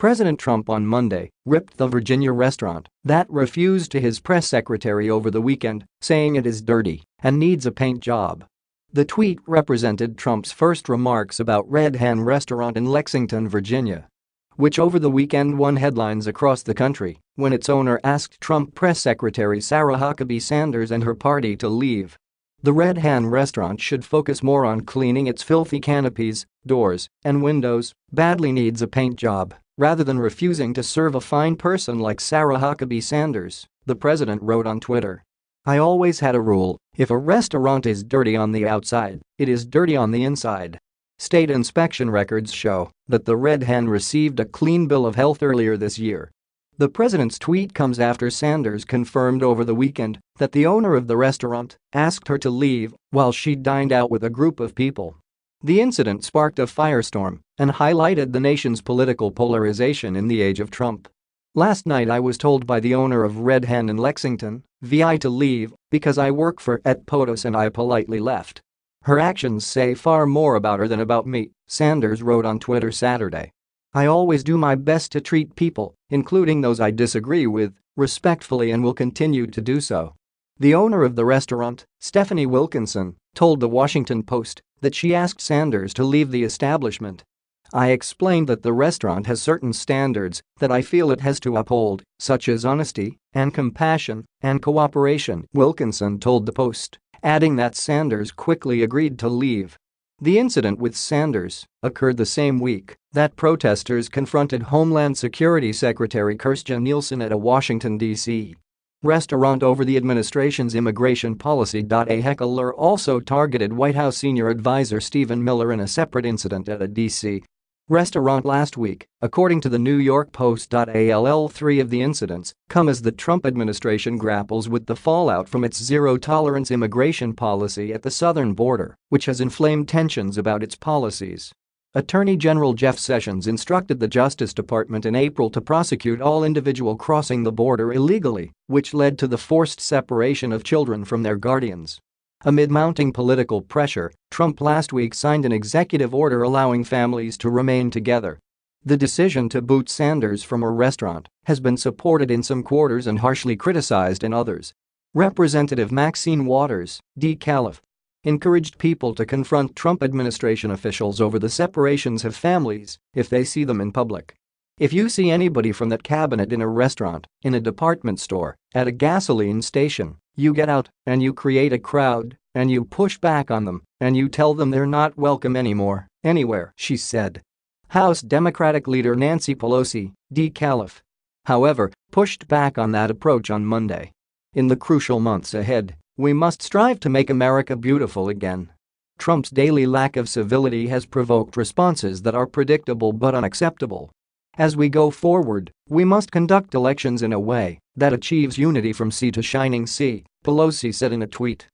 President Trump on Monday ripped the Virginia restaurant that refused to his press secretary over the weekend, saying it is dirty and needs a paint job. The tweet represented Trump's first remarks about Red Hen Restaurant in Lexington, Virginia, which over the weekend won headlines across the country when its owner asked Trump Press Secretary Sarah Huckabee Sanders and her party to leave. The Red Hen restaurant should focus more on cleaning its filthy canopies, doors, and windows, badly needs a paint job, rather than refusing to serve a fine person like Sarah Huckabee Sanders, the president wrote on Twitter. I always had a rule: if a restaurant is dirty on the outside, it is dirty on the inside. State inspection records show that the Red Hen received a clean bill of health earlier this year. The president's tweet comes after Sanders confirmed over the weekend that the owner of the restaurant asked her to leave while she dined out with a group of people. The incident sparked a firestorm and highlighted the nation's political polarization in the age of Trump. Last night I was told by the owner of Red Hen in Lexington, VI, to leave because I work for et POTUS, and I politely left. Her actions say far more about her than about me, Sanders wrote on Twitter Saturday. I always do my best to treat people, including those I disagree with, respectfully and will continue to do so. The owner of the restaurant, Stephanie Wilkinson, told the Washington Post that she asked Sanders to leave the establishment. I explained that the restaurant has certain standards that I feel it has to uphold, such as honesty and compassion and cooperation, Wilkinson told the Post, adding that Sanders quickly agreed to leave. The incident with Sanders occurred the same week that protesters confronted Homeland Security Secretary Kirstjen Nielsen at a Washington, D.C. restaurant over the administration's immigration policy. A heckler also targeted White House senior advisor Stephen Miller in a separate incident at a D.C. restaurant last week, according to the New York Post. Three of the incidents come as the Trump administration grapples with the fallout from its zero-tolerance immigration policy at the southern border, which has inflamed tensions about its policies. Attorney General Jeff Sessions instructed the Justice Department in April to prosecute all individuals crossing the border illegally, which led to the forced separation of children from their guardians. Amid mounting political pressure, Trump last week signed an executive order allowing families to remain together. The decision to boot Sanders from a restaurant has been supported in some quarters and harshly criticized in others. Representative Maxine Waters, D-Calif, encouraged people to confront Trump administration officials over the separations of families if they see them in public. If you see anybody from that cabinet in a restaurant, in a department store, at a gasoline station, you get out and you create a crowd and you push back on them and you tell them they're not welcome anymore, anywhere, she said. House Democratic leader Nancy Pelosi, D-Calif, however, pushed back on that approach on Monday. In the crucial months ahead, we must strive to make America beautiful again. Trump's daily lack of civility has provoked responses that are predictable but unacceptable. As we go forward, we must conduct elections in a way that achieves unity from sea to shining sea, Pelosi said in a tweet.